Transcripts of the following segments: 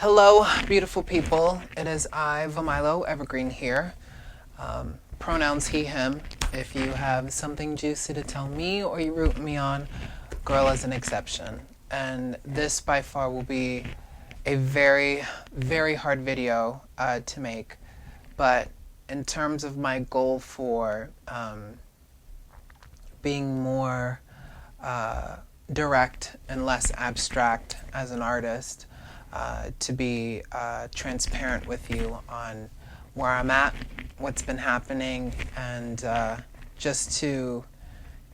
Hello, beautiful people. It is I, Vomilo Evergreen here. Pronouns he, him. If you have something juicy to tell me or you root me on, girl is an exception. And this by far will be a very, very hard video to make. But in terms of my goal for being more direct and less abstract as an artist, to be transparent with you on where I'm at, what's been happening, and just to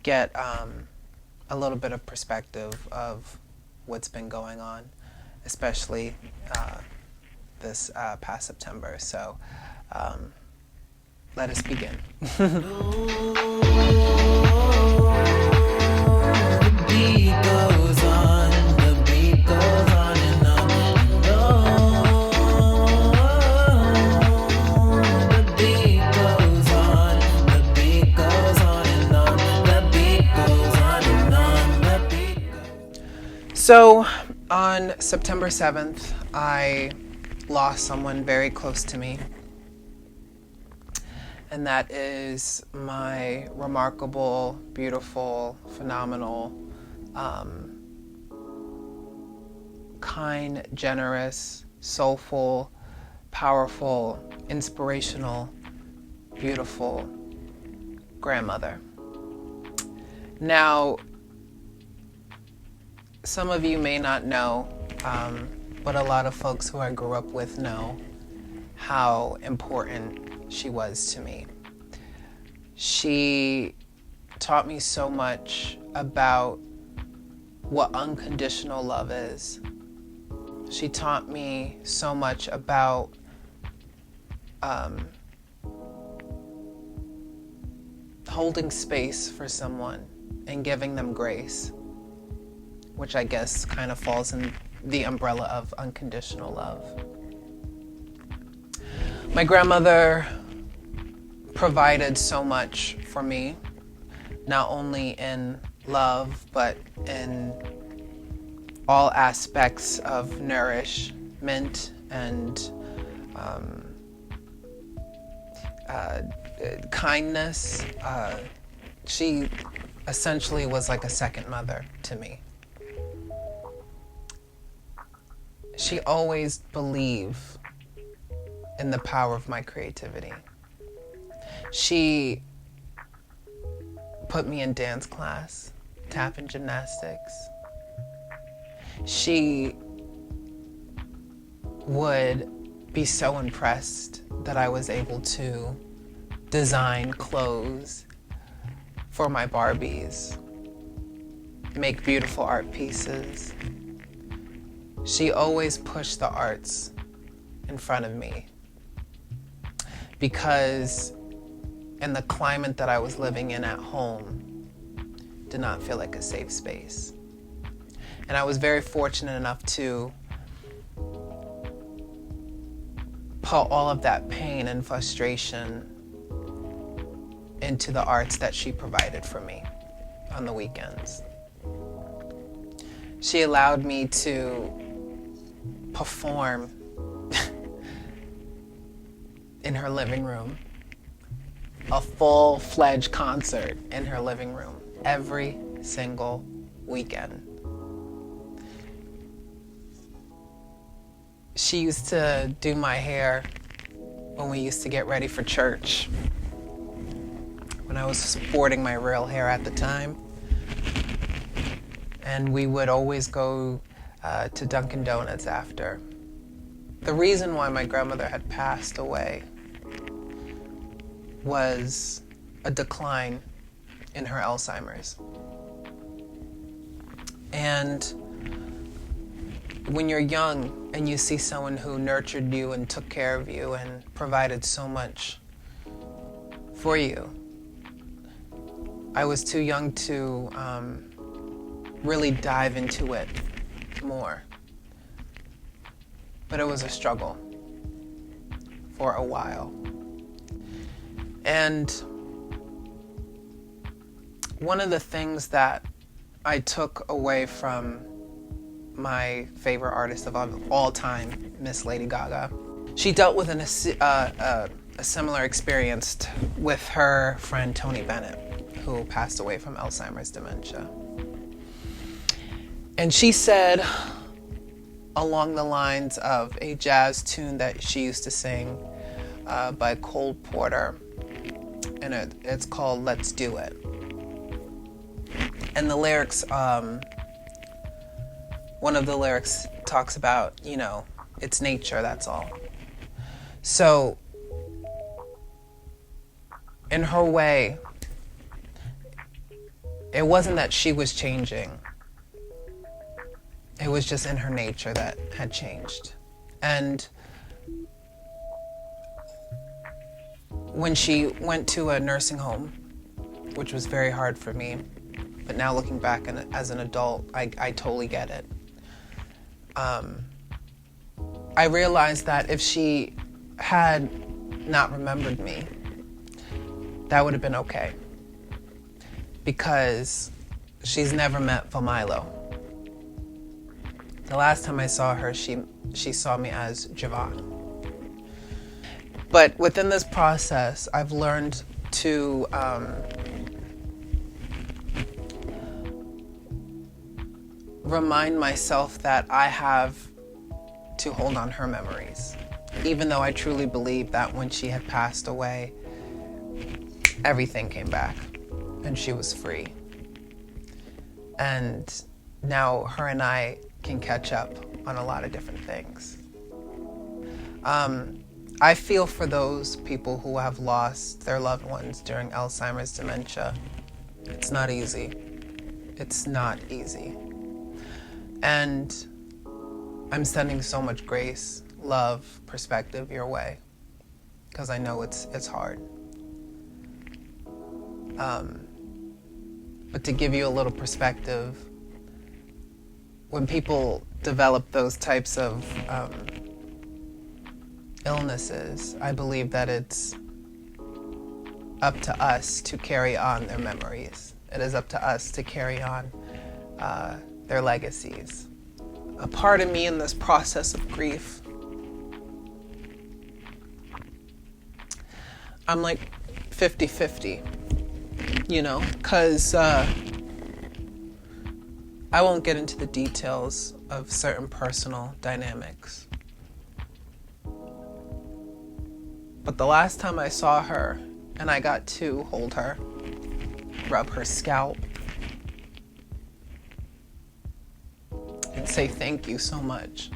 get a little bit of perspective of what's been going on, especially this past September. So let us begin. So on September 7th, I lost someone very close to me, and that is my remarkable, beautiful, phenomenal, kind, generous, soulful, powerful, inspirational, beautiful grandmother. Now, some of you may not know, but a lot of folks who I grew up with know how important she was to me. She taught me so much about what unconditional love is. She taught me so much about holding space for someone and giving them grace, which I guess kind of falls in the umbrella of unconditional love. My grandmother provided so much for me, not only in love, but in all aspects of nourishment and kindness. She essentially was like a second mother to me. She always believed in the power of my creativity. She put me in dance class, tap and gymnastics. She would be so impressed that I was able to design clothes for my Barbies, make beautiful art pieces. She always pushed the arts in front of me because in the climate that I was living in at home did not feel like a safe space. And I was very fortunate enough to put all of that pain and frustration into the arts that she provided for me on the weekends. She allowed me to perform in her living room, a full-fledged concert in her living room every single weekend. She used to do my hair when we used to get ready for church, when I was sporting my real hair at the time. And we would always go to Dunkin' Donuts after. The reason why my grandmother had passed away was a decline in her Alzheimer's. And when you're young and you see someone who nurtured you and took care of you and provided so much for you, I was too young to really dive into it more. But it was a struggle for a while. And one of the things that I took away from my favorite artist of all time, Miss Lady Gaga. She dealt with a similar experience with her friend Tony Bennett, who passed away from Alzheimer's dementia. And she said, along the lines of a jazz tune that she used to sing by Cole Porter, and it's called Let's Do It. And the lyrics, one of the lyrics talks about, it's nature, that's all. So, in her way, it wasn't that she was changing. It was just in her nature that had changed. And when she went to a nursing home, which was very hard for me, but now looking back as an adult, I totally get it. I realized that if she had not remembered me, that would have been okay. Because she's never met Vomilo. The last time I saw her, she saw me as Javon. But within this process, I've learned to remind myself that I have to hold on her memories. Even though I truly believe that when she had passed away, everything came back and she was free. And now her and I can catch up on a lot of different things. I feel for those people who have lost their loved ones during Alzheimer's dementia. It's not easy. It's not easy. And I'm sending so much grace, love, perspective your way, because I know it's hard. But to give you a little perspective, when people develop those types of illnesses, I believe that it's up to us to carry on their memories. It is up to us to carry on their legacies. A part of me in this process of grief, I'm like 50-50, because I won't get into the details of certain personal dynamics. But the last time I saw her and I got to hold her, rub her scalp, and say thank you so much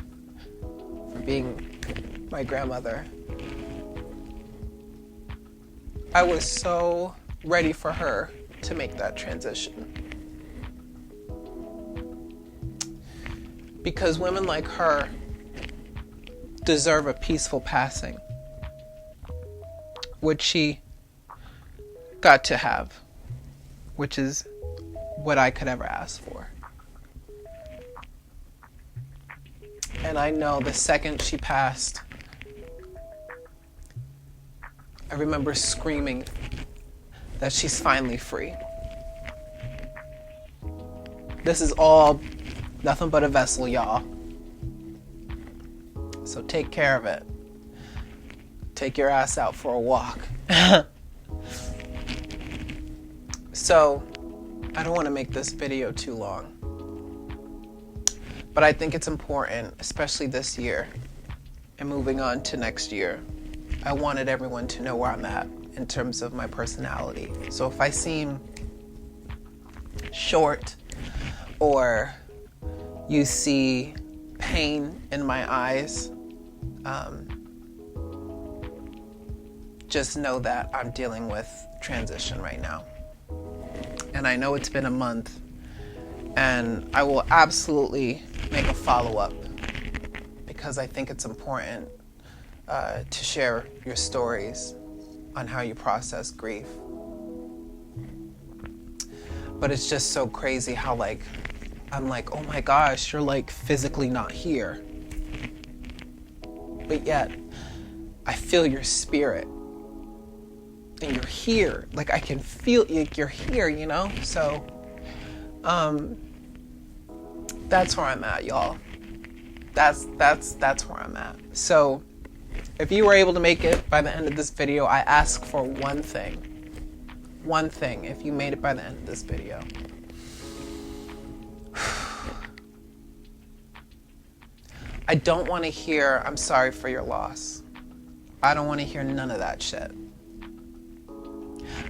for being my grandmother, I was so ready for her to make that transition. Because women like her deserve a peaceful passing, which she got to have, which is what I could ever ask for. And I know the second she passed, I remember screaming that she's finally free. This is all nothing but a vessel, y'all. So take care of it. Take your ass out for a walk. So, I don't want to make this video too long. But I think it's important, especially this year, and moving on to next year. I wanted everyone to know where I'm at in terms of my personality. So if I seem short, or you see pain in my eyes, just know that I'm dealing with transition right now. And I know it's been a month, and I will absolutely make a follow-up because I think it's important to share your stories on how you process grief. But it's just so crazy how I'm like, oh my gosh, you're physically not here. But yet, I feel your spirit. And you're here. I can feel you're here, So, that's where I'm at, y'all. That's where I'm at. So if you were able to make it by the end of this video, I ask for one thing. One thing, if you made it by the end of this video. I don't want to hear, I'm sorry for your loss. I don't want to hear none of that shit.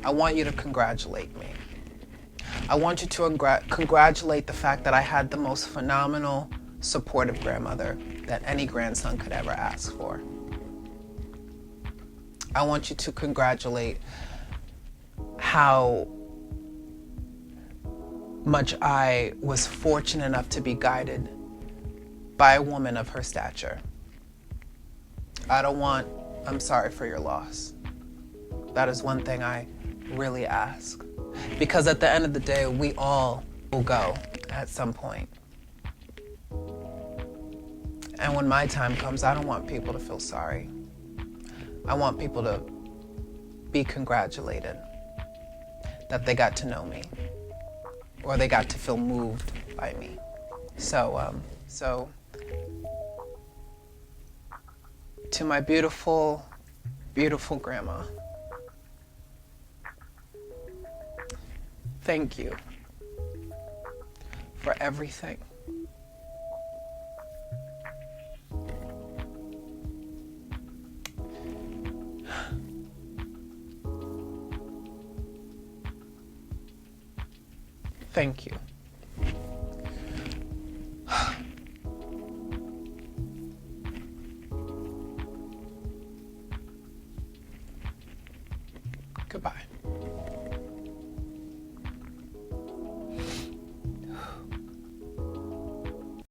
I want you to congratulate me. I want you to congratulate the fact that I had the most phenomenal, supportive grandmother that any grandson could ever ask for. I want you to congratulate how much I was fortunate enough to be guided by a woman of her stature. I'm sorry for your loss. That is one thing I really ask. Because at the end of the day, we all will go at some point. And when my time comes, I don't want people to feel sorry. I want people to be congratulated that they got to know me or they got to feel moved by me. So to my beautiful, beautiful grandma, thank you for everything. Thank you.